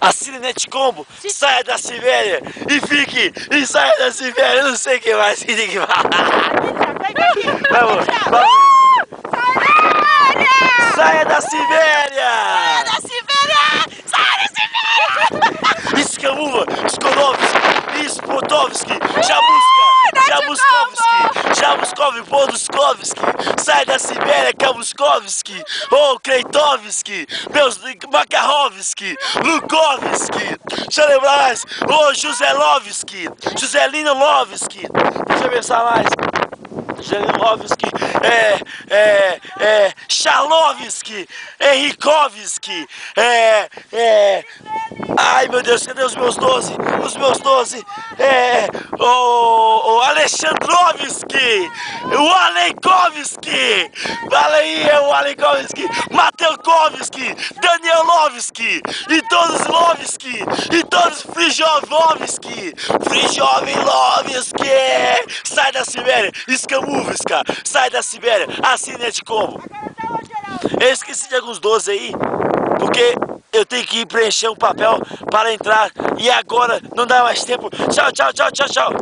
Assine Netcombo, saia da Sibéria e fique, e saia da Sibéria, eu não sei o que mais, tem que falar. Vamos, vamos. Saia da Sibéria! Saia da Sibéria! Saia da Sibéria! Escamuva, Skonovski, Spotovski, Jabuskov, Poduskovski, sai da Sibéria, Kabuskovski, ou Kreitovski, meus Makarovski, Lukovski, deixa eu lembrar mais, ô Juselovski, Juselino Lovski, deixa eu pensar mais. Jelinovski, Chalovski, Henrikovski, ai meu Deus, cadê os meus 12? Os meus 12, o Alexandrovski, o Aleikovski, fala aí, o Aleikovski, Mateukovski, Danielovski, e todos Lovski, e todos Frijovovski, sai da Sibéria, Escamuvska, sai da Sibéria, assine Netcombo. Eu esqueci de alguns 12 aí, porque eu tenho que ir preencher um papel para entrar e agora não dá mais tempo. Tchau, tchau, tchau, tchau, tchau.